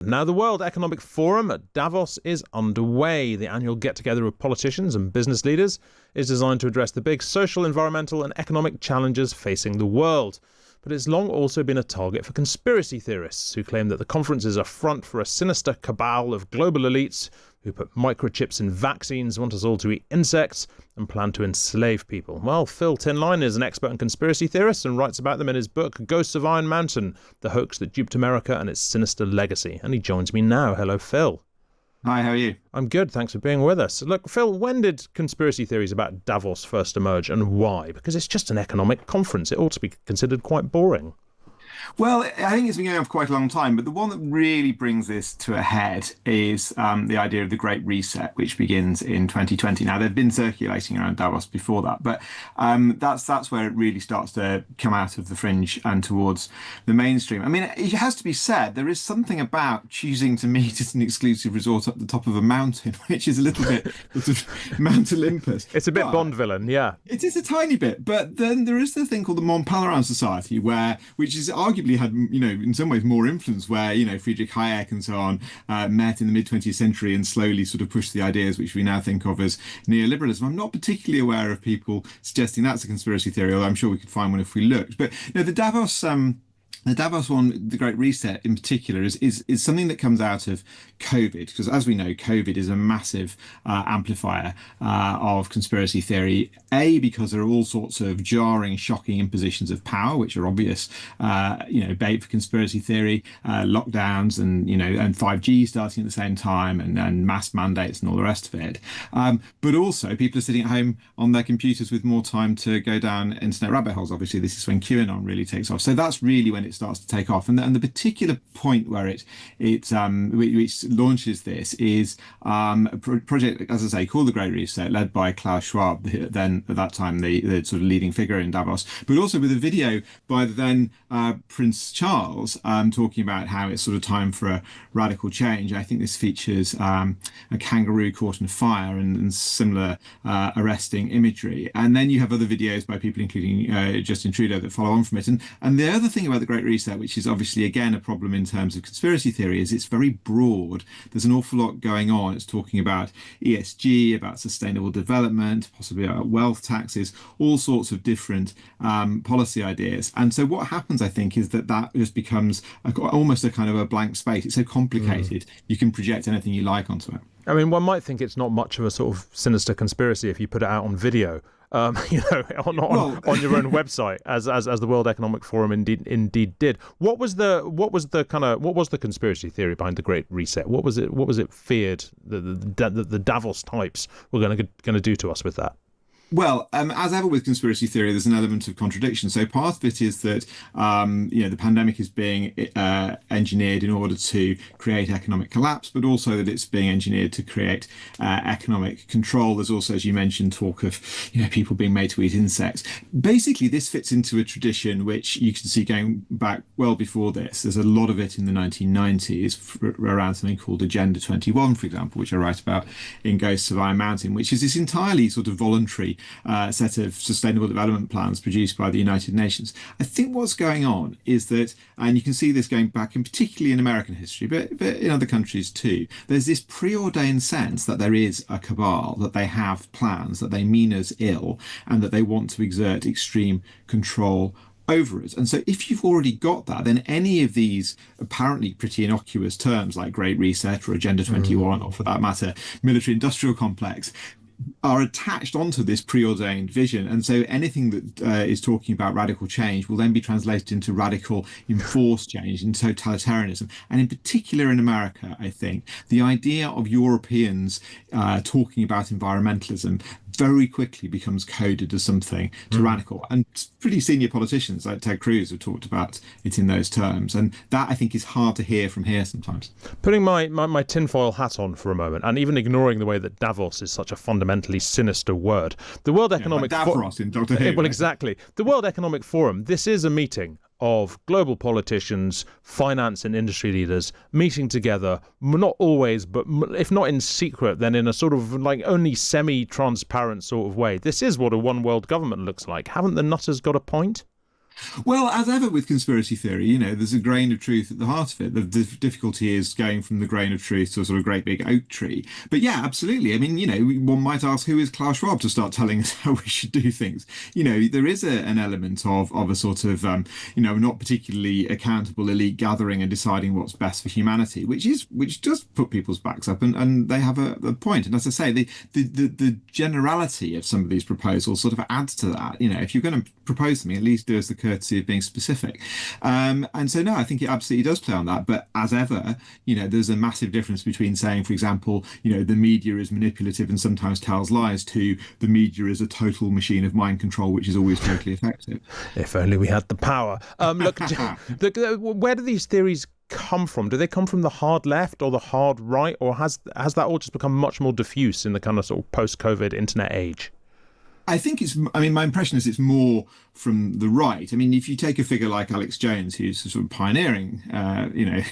Now, the World Economic Forum at Davos is underway. The annual get-together of politicians and business leaders is designed to address the big social, environmental and economic challenges facing the world. But it's long also been a target for conspiracy theorists who claim that the conference is a front for a sinister cabal of global elites who put microchips in vaccines, want us all to eat insects, and plan to enslave people. Well, Phil Tinline is an expert on conspiracy theorists and writes about them in his book Ghosts of Iron Mountain, the hoax that duped America and its sinister legacy. And he joins me now. Hello, Phil. Hi, how are you? I'm good, thanks for being with us. Look, Phil, when did conspiracy theories about Davos first emerge and why? Because it's just an economic conference. It ought to be considered quite boring. Well, I think it's been going on for quite a long time, but the one that really brings this to a head is the idea of the Great Reset, which begins in 2020. Now, they've been circulating around Davos before that, but that's where it really starts to come out of the fringe and towards the mainstream. I mean, it has to be said, there is something about choosing to meet at an exclusive resort up the top of a mountain, which is a little bit sort of Mount Olympus. It's a bit Bond villain, yeah. It is a tiny bit, but then there is the thing called the Mont Pelerin Society, which is arguably had, in some ways more influence, where, Friedrich Hayek and so on met in the mid-20th century and slowly sort of pushed the ideas which we now think of as neoliberalism. I'm not particularly aware of people suggesting that's a conspiracy theory, although I'm sure we could find one if we looked. But the Davos one, the Great Reset in particular, is something that comes out of COVID, because as we know, COVID is a massive amplifier of conspiracy theory. Because there are all sorts of jarring, shocking impositions of power, which are obvious, bait for conspiracy theory, lockdowns and 5G starting at the same time and mass mandates and all the rest of it. But also people are sitting at home on their computers with more time to go down internet rabbit holes. Obviously, this is when QAnon really takes off. So that's really when it starts to take off. And the particular point where which launches this is a project, as I say, called the Great Reset, led by Klaus Schwab, then at that time the sort of leading figure in Davos, but also with a video by the then Prince Charles talking about how it's sort of time for a radical change. I think this features a kangaroo caught in fire and similar arresting imagery. And then you have other videos by people, including Justin Trudeau, that follow on from it. And the other thing about the Great Reset, which is obviously, again, a problem in terms of conspiracy theory, is it's very broad. There's an awful lot going on. It's talking about ESG, about sustainable development, possibly about wealth taxes, all sorts of different policy ideas. And so what happens, I think, is that just becomes almost a kind of a blank space. It's so complicated, you can project anything you like onto it. I mean, one might think it's not much of a sort of sinister conspiracy if you put it out on video. On your own website, as the World Economic Forum indeed did. What was the conspiracy theory behind the Great Reset? What was it feared that the Davos types were going to do to us with that? Well, as ever with conspiracy theory, there's an element of contradiction. So part of it is that, the pandemic is being engineered in order to create economic collapse, but also that it's being engineered to create economic control. There's also, as you mentioned, talk of, people being made to eat insects. Basically, this fits into a tradition which you can see going back well before this. There's a lot of it in the 1990s around something called Agenda 21, for example, which I write about in Ghosts of Iron Mountain, which is this entirely sort of voluntary set of sustainable development plans produced by the United Nations. I think what's going on is that, and you can see this going back, and particularly in American history, but in other countries too, there's this preordained sense that there is a cabal, that they have plans, that they mean us ill, and that they want to exert extreme control over us. And so if you've already got that, then any of these apparently pretty innocuous terms like Great Reset or Agenda 21, or for that matter, military industrial complex, are attached onto this preordained vision. And so anything that is talking about radical change will then be translated into radical enforced change, in totalitarianism. And in particular in America, I think, the idea of Europeans talking about environmentalism very quickly becomes coded as something tyrannical. And pretty senior politicians like Ted Cruz have talked about it in those terms. And that, I think, is hard to hear from here sometimes. Putting my tinfoil hat on for a moment, and even ignoring the way that Davos is such a fundamentally sinister word, the World Economic Davros in Doctor Who. Well, exactly. The World Economic Forum, this is a meeting of global politicians, finance and industry leaders meeting together, not always, but if not in secret, then in a sort of like only semi-transparent sort of way. This is what a one world government looks like. Haven't the nutters got a point? Well, as ever with conspiracy theory, there's a grain of truth at the heart of it. The difficulty is going from the grain of truth to a sort of great big oak tree. But yeah, absolutely. I mean, one might ask, who is Klaus Schwab to start telling us how we should do things? There is an element of a sort of, not particularly accountable elite gathering and deciding what's best for humanity, which does put people's backs up, and they have a point. And as I say, the generality of some of these proposals sort of adds to that. If you're going to propose something, at least do us the courtesy of being specific. And so, no, I think it absolutely does play on that. But as ever, there's a massive difference between saying, for example, the media is manipulative and sometimes tells lies, to the media is a total machine of mind control, which is always totally effective. If only we had the power. Look, where do these theories come from? Do they come from the hard left or the hard right, or has that all just become much more diffuse in the kind of sort of post-COVID internet age? I mean, my impression is it's more from the right. I mean, if you take a figure like Alex Jones, who's a sort of pioneering,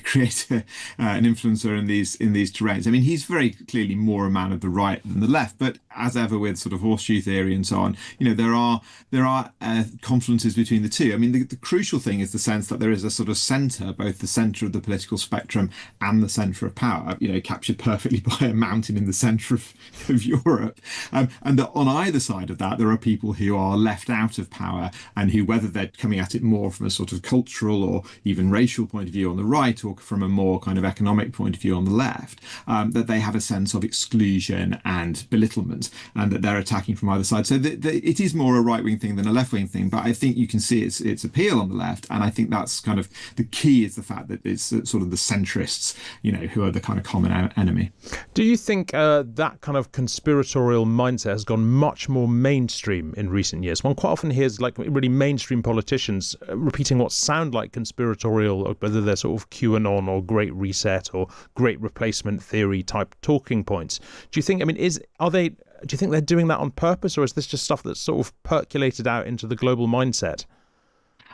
creator, an influencer in these terrains. I mean, he's very clearly more a man of the right than the left. But as ever with sort of horseshoe theory and so on, there are confluences between the two. I mean, the crucial thing is the sense that there is a sort of centre, both the centre of the political spectrum and the centre of power, captured perfectly by a mountain in the centre of Europe, and that on either side of that there are people who are left out of power, and who, whether they're coming at it more from a sort of cultural or even racial point of view on the right, or from a more kind of economic point of view on the left, that they have a sense of exclusion and belittlement, and that they're attacking from either side. So it is more a right-wing thing than a left-wing thing, but I think you can see its appeal on the left, and I think that's kind of the key, is the fact that it's sort of the centrists, who are the kind of common enemy. Do you think that kind of conspiratorial mindset has gone much more mainstream in recent years? One quite often hears like really mainstream politicians repeating what sound like conspiratorial, whether they're sort of QAnon or Great Reset or Great Replacement Theory type talking points. Do you think, I mean, do you think they're doing that on purpose, or is this just stuff that's sort of percolated out into the global mindset?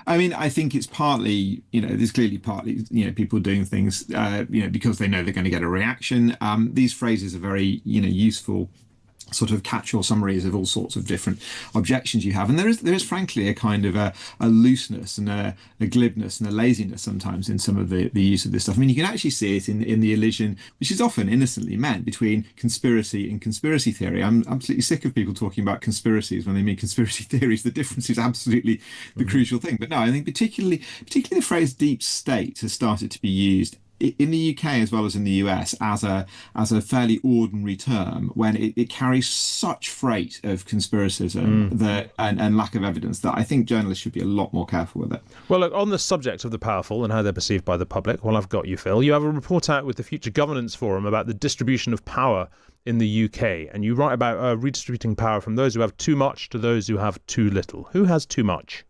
I mean, I think it's partly, there's clearly partly, people doing things, because they know they're going to get a reaction. These phrases are very, useful sort of catch-all summaries of all sorts of different objections you have, and there is frankly a kind of a looseness and a glibness and a laziness sometimes in some of the use of this stuff. I mean, you can actually see it in the elision, which is often innocently meant, between conspiracy and conspiracy theory. I'm absolutely sick of people talking about conspiracies when they mean conspiracy theories. The difference is absolutely the crucial thing. But no, I think particularly the phrase deep state has started to be used in the UK as well as in the US as a fairly ordinary term, when it carries such freight of conspiracism and lack of evidence, that I think journalists should be a lot more careful with it. Well, look, on the subject of the powerful and how they're perceived by the public, well, I've got you, Phil. You have a report out with the Future Governance Forum about the distribution of power in the UK, and you write about redistributing power from those who have too much to those who have too little. Who has too much?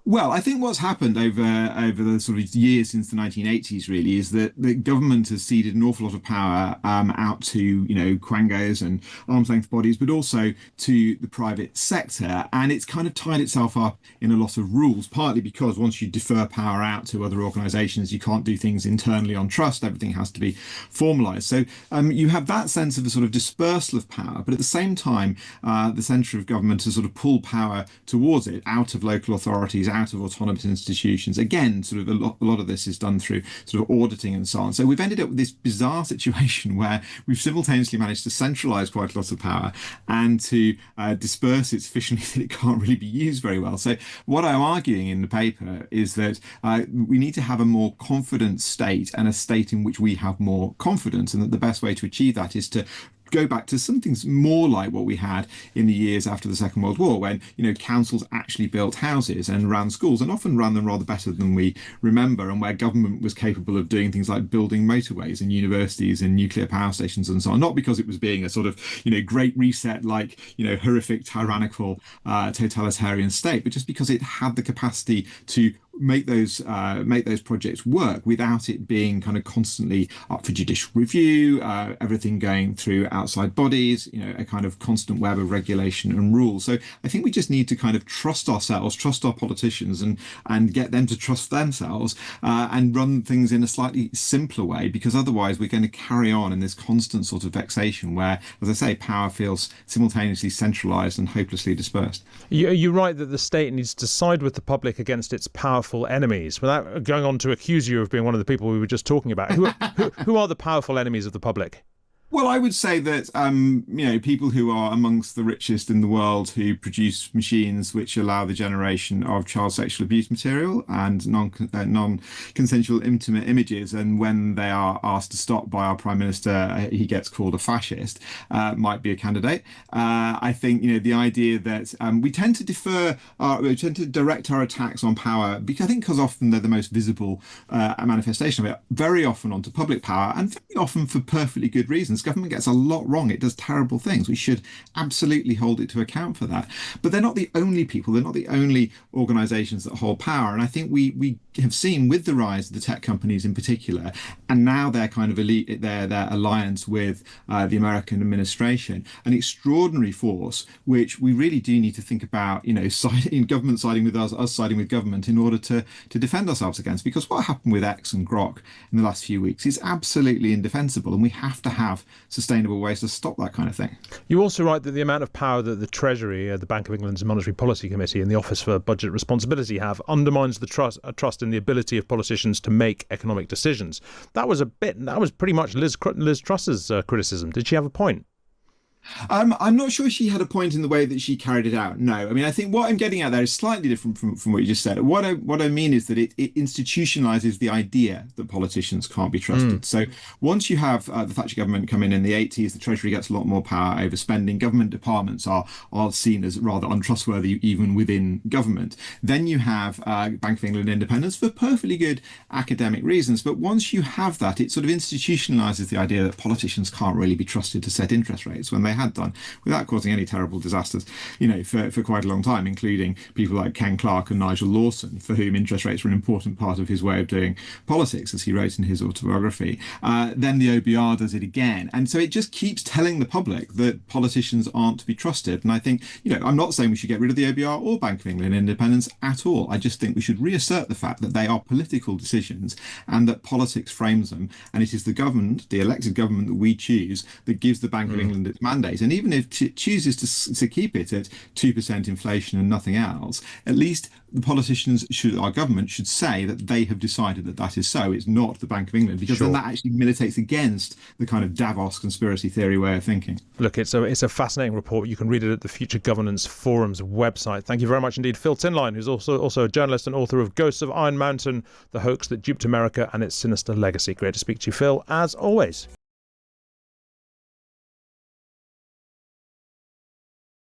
Well, I think what's happened over the sort of years since the 1980s really is that the government has ceded an awful lot of power out to quangos and arm's length bodies, but also to the private sector, and it's kind of tied itself up in a lot of rules. Partly because once you defer power out to other organisations, you can't do things internally on trust. Everything has to be formalised. So you have that sense of a sort of dispersal of power, but at the same time, the centre of government has sort of pulled power towards it, out of local authorities, out of autonomous institutions. Again, sort of a lot of this is done through sort of auditing and so on. So we've ended up with this bizarre situation where we've simultaneously managed to centralise quite a lot of power and to disperse it sufficiently that it can't really be used very well. So what I'm arguing in the paper is that we need to have a more confident state, and a state in which we have more confidence, and that the best way to achieve that is to go back to something more like what we had in the years after the Second World War, when councils actually built houses and ran schools, and often ran them rather better than we remember, and where government was capable of doing things like building motorways and universities and nuclear power stations and so on, not because it was being a sort of Great Reset like horrific tyrannical totalitarian state, but just because it had the capacity to make those projects work without it being kind of constantly up for judicial review, everything going through outside bodies, a kind of constant web of regulation and rules. So I think we just need to kind of trust ourselves, trust our politicians, and get them to trust themselves, and run things in a slightly simpler way, because otherwise we're going to carry on in this constant sort of vexation where, as I say, power feels simultaneously centralized and hopelessly dispersed. You're right that the state needs to side with the public against its powerful enemies. Without going on to accuse you of being one of the people we were just talking about, who are the powerful enemies of the public? Well, I would say that people who are amongst the richest in the world, who produce machines which allow the generation of child sexual abuse material and non-consensual intimate images, and when they are asked to stop by our Prime Minister, he gets called a fascist, might be a candidate. I think the idea that we tend to direct our attacks on power, because often they're the most visible manifestation of it, very often onto public power, and very often for perfectly good reasons. Government gets a lot wrong. It does terrible things. We should absolutely hold it to account for that. But they're not the only people. They're not the only organizations that hold power. And I think we have seen, with the rise of the tech companies in particular, and now their kind of elite, their alliance with the American administration, an extraordinary force which we really do need to think about, government siding with us siding with government, in order to defend ourselves against. Because what happened with X and Grok in the last few weeks is absolutely indefensible, and we have to have sustainable ways to stop that kind of thing. You also write that the amount of power that the Treasury, the Bank of England's Monetary Policy Committee, and the Office for Budget Responsibility have undermines the trust in the ability of politicians to make economic decisions. That was pretty much Liz Truss's criticism. Did she have a point? I'm not sure she had a point in the way that she carried it out. No, I mean, I think what I'm getting at there is slightly different from what you just said. What I mean is that it institutionalizes the idea that politicians can't be trusted. So once you have the Thatcher government come in the 80s, the Treasury gets a lot more power over spending. Government departments are seen as rather untrustworthy even within government. Then you have Bank of England independence for perfectly good academic reasons. But once you have that, it sort of institutionalizes the idea that politicians can't really be trusted to set interest rates when they had done, without causing any terrible disasters, for quite a long time, including people like Ken Clarke and Nigel Lawson, for whom interest rates were an important part of his way of doing politics, as he wrote in his autobiography. Then the OBR does it again. And so it just keeps telling the public that politicians aren't to be trusted. And I think, I'm not saying we should get rid of the OBR or Bank of England independence at all. I just think we should reassert the fact that they are political decisions and that politics frames them. And it is the government, the elected government that we choose, that gives the Bank of England its mandate. And even if it chooses to keep it at 2% inflation and nothing else, at least the politicians our government should say that they have decided that that is so. It's not the Bank of England, because then that actually militates against the kind of Davos conspiracy theory way of thinking. Look, it's a fascinating report. You can read it at the Future Governance Forum's website. Thank you very much indeed, Phil Tinline, who's also a journalist and author of Ghosts of Iron Mountain, The Hoax That Duped America and Its Sinister Legacy. Great to speak to you, Phil, as always.